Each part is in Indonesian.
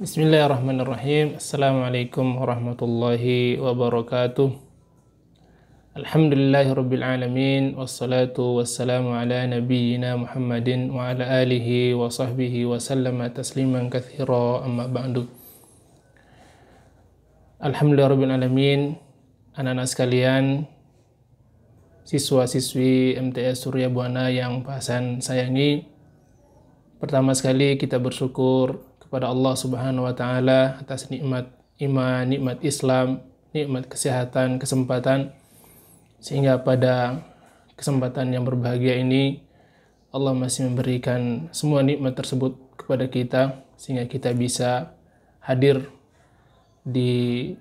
Bismillahirrahmanirrahim. Assalamualaikum warahmatullahi wabarakatuh. Alhamdulillahirabbil alamin wassalatu wassalamu ala nabiyyina Muhammadin wa ala alihi wa sahbihi wa sallama tasliman katsira, amma ba'du. Alhamdulillahirabbil alamin, anak-anak sekalian, siswa-siswi MTS Surya Buana yang Pahasan sayangi. Pertama sekali kita bersyukur kepada Allah Subhanahu wa taala atas nikmat iman, nikmat Islam, nikmat kesehatan, kesempatan, sehingga pada kesempatan yang berbahagia ini Allah masih memberikan semua nikmat tersebut kepada kita sehingga kita bisa hadir di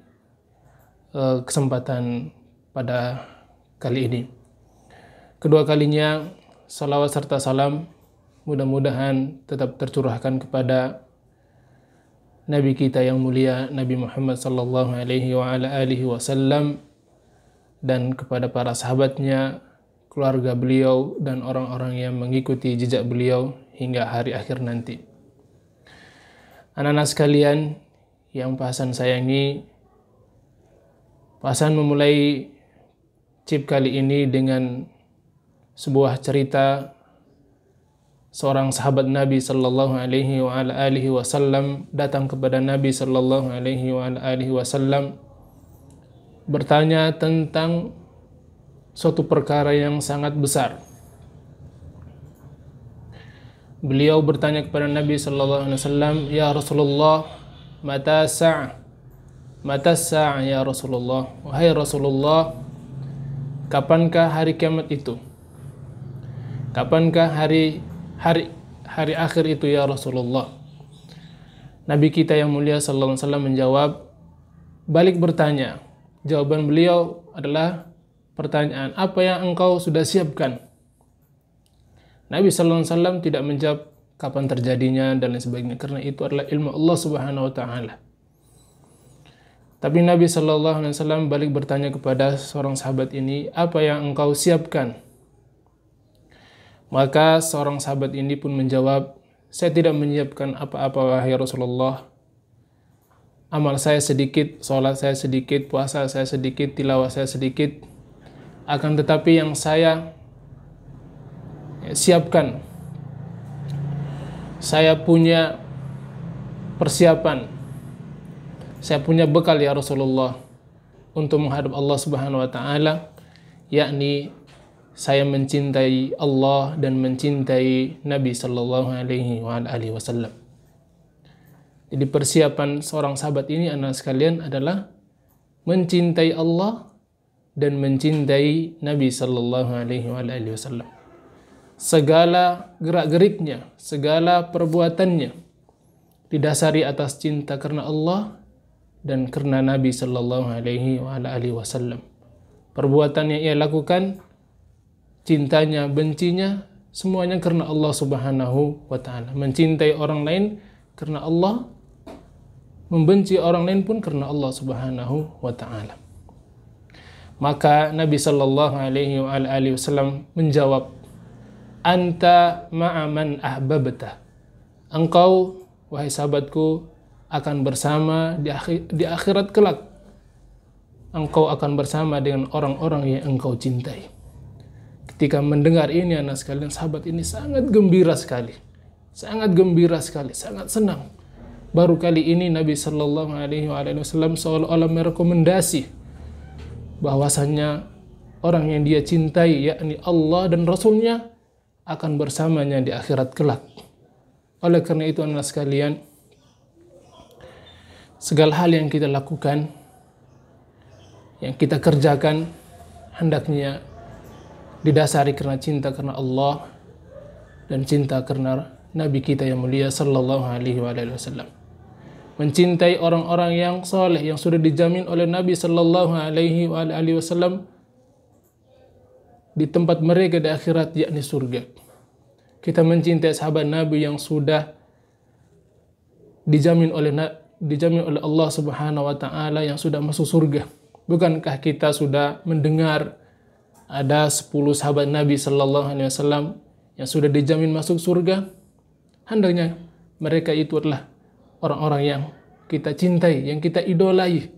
kesempatan pada kali ini. Kedua kalinya salawat serta salam mudah-mudahan tetap tercurahkan kepada Nabi kita yang mulia, Nabi Muhammad sallallahu alaihi wa ala alihi wasallam, dan kepada para sahabatnya, keluarga beliau, dan orang-orang yang mengikuti jejak beliau hingga hari akhir nanti. Anak-anak sekalian yang Pahasan sayangi, Pahasan memulai chip kali ini dengan sebuah cerita seorang sahabat Nabi sallallahu alaihi wa ala alihi wasallam datang kepada Nabi sallallahu alaihi wa ala alihi wasallam bertanya tentang suatu perkara yang sangat besar. Beliau bertanya kepada Nabi sallallahu alaihi wasallam, "Ya Rasulullah, mata sa'ah? Mata sa'ah ya Rasulullah? Wahai Rasulullah, kapankah hari kiamat itu? Kapankah hari akhir itu ya Rasulullah?" Nabi kita yang mulia sallallahu alaihi wasallam menjawab, balik bertanya. Jawaban beliau adalah pertanyaan, apa yang engkau sudah siapkan? Nabi sallallahu alaihi wasallam tidak menjawab kapan terjadinya dan lain sebagainya, karena itu adalah ilmu Allah Subhanahu wa taala. Tapi Nabi sallallahu alaihi wasallam balik bertanya kepada seorang sahabat ini, apa yang engkau siapkan? Maka seorang sahabat ini pun menjawab, saya tidak menyiapkan apa-apa wahai Rasulullah. Amal saya sedikit, sholat saya sedikit, puasa saya sedikit, tilawah saya sedikit. Akan tetapi yang saya siapkan, saya punya persiapan, saya punya bekal ya Rasulullah untuk menghadap Allah Subhanahu wa taala, yakni saya mencintai Allah dan mencintai Nabi sallallahu alaihi wasallam. Jadi persiapan seorang sahabat ini, anak sekalian, adalah mencintai Allah dan mencintai Nabi sallallahu alaihi wasallam. Segala gerak-geriknya, segala perbuatannya didasari atas cinta karena Allah dan karena Nabi sallallahu alaihi wasallam. Perbuatan yang ia lakukan, cintanya, bencinya, semuanya karena Allah Subhanahu wa ta'ala. Mencintai orang lain karena Allah, membenci orang lain pun karena Allah Subhanahu wa ta'ala. Maka Nabi sallallahu alaihi wasallam menjawab, anta ma'a man ahbabta. Engkau, wahai sahabatku, akan bersama di akhirat kelak. Engkau akan bersama dengan orang-orang yang engkau cintai. Ketika mendengar ini, anak sekalian, sahabat ini sangat gembira sekali. Sangat gembira sekali, sangat senang. Baru kali ini Nabi sallallahu alaihi wasallam seolah-olah merekomendasi bahwasannya orang yang dia cintai, yakni Allah dan Rasulnya, akan bersamanya di akhirat kelak. Oleh karena itu, anak sekalian, segala hal yang kita lakukan, yang kita kerjakan, hendaknya didasari karena cinta karena Allah dan cinta karena Nabi kita yang mulia sallallahu alaihi wasallam. Mencintai orang-orang yang soleh yang sudah dijamin oleh Nabi sallallahu alaihi wasallam di tempat mereka di akhirat, yakni surga. Kita mencintai sahabat Nabi yang sudah dijamin oleh Allah Subhanahu wa taala yang sudah masuk surga. Bukankah kita sudah mendengar ada 10 sahabat Nabi sallallahu alaihi wasallam yang sudah dijamin masuk surga? Hendaknya mereka itu adalah orang-orang yang kita cintai, yang kita idolai.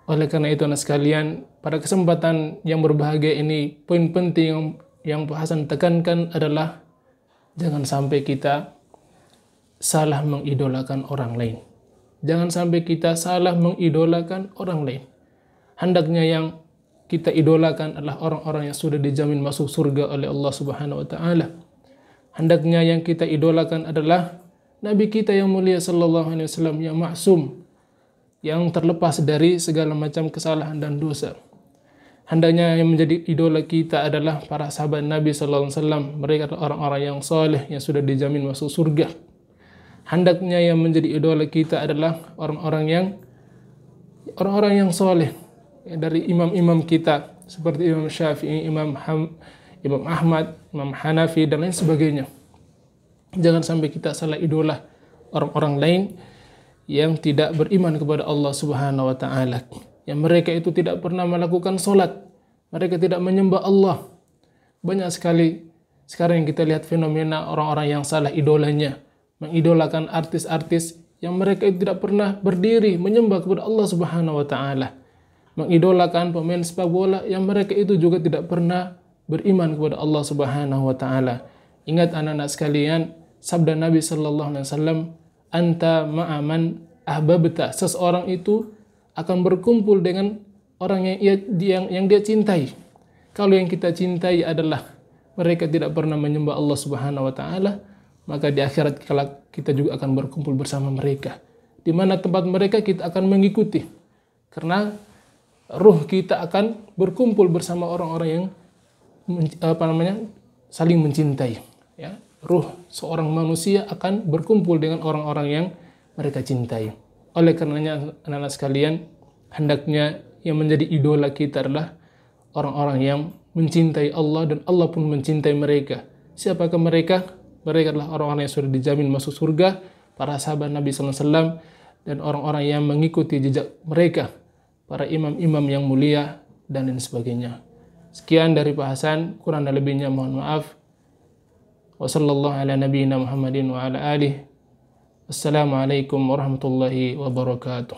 Oleh karena itu anak sekalian, pada kesempatan yang berbahagia ini, poin penting yang Pak Hasan tekankan adalah jangan sampai kita salah mengidolakan orang lain. Jangan sampai kita salah mengidolakan orang lain. Hendaknya yang kita idolakan adalah orang-orang yang sudah dijamin masuk surga oleh Allah Subhanahu wa taala. Hendaknya yang kita idolakan adalah Nabi kita yang mulia sallallahu alaihi wasallam yang maksum, yang terlepas dari segala macam kesalahan dan dosa. Hendaknya yang menjadi idola kita adalah para sahabat Nabi sallallahu alaihi wasallam. Mereka adalah orang-orang yang soleh yang sudah dijamin masuk surga. Hendaknya yang menjadi idola kita adalah orang-orang yang soleh dari imam-imam kita seperti Imam Syafi'i, Imam Ahmad, Imam Hanafi dan lain sebagainya. Jangan sampai kita salah idola orang-orang lain yang tidak beriman kepada Allah Subhanahu wa taala. Yang mereka itu tidak pernah melakukan salat. Mereka tidak menyembah Allah. Banyak sekali sekarang yang kita lihat fenomena orang-orang yang salah idolanya, mengidolakan artis-artis yang mereka itu tidak pernah berdiri menyembah kepada Allah Subhanahu wa taala. Mengidolakan pemain sepak bola yang mereka itu juga tidak pernah beriman kepada Allah Subhanahu wa taala. Ingat anak-anak sekalian, sabda Nabi sallallahu alaihi wasallam, anta ma'aman ahbabta. Seseorang itu akan berkumpul dengan orang yang dia cintai. Kalau yang kita cintai adalah mereka tidak pernah menyembah Allah Subhanahu wa taala, maka di akhirat kita juga akan berkumpul bersama mereka. Di mana tempat mereka kita akan mengikuti. Karena ruh kita akan berkumpul bersama orang-orang yang saling mencintai, ya. Ruh seorang manusia akan berkumpul dengan orang-orang yang mereka cintai. Oleh karenanya anak-anak sekalian, hendaknya yang menjadi idola kita adalah orang-orang yang mencintai Allah dan Allah pun mencintai mereka. Siapakah mereka? Mereka adalah orang-orang yang sudah dijamin masuk surga, para sahabat Nabi SAW, dan orang-orang yang mengikuti jejak mereka, para imam-imam yang mulia, dan lain sebagainya. Sekian dari Pak Hasan, kurang dan lebihnya mohon maaf. Wassallallahu ala nabiyyina Muhammadin wa ala alihi. Wassalamualaikum warahmatullahi wabarakatuh.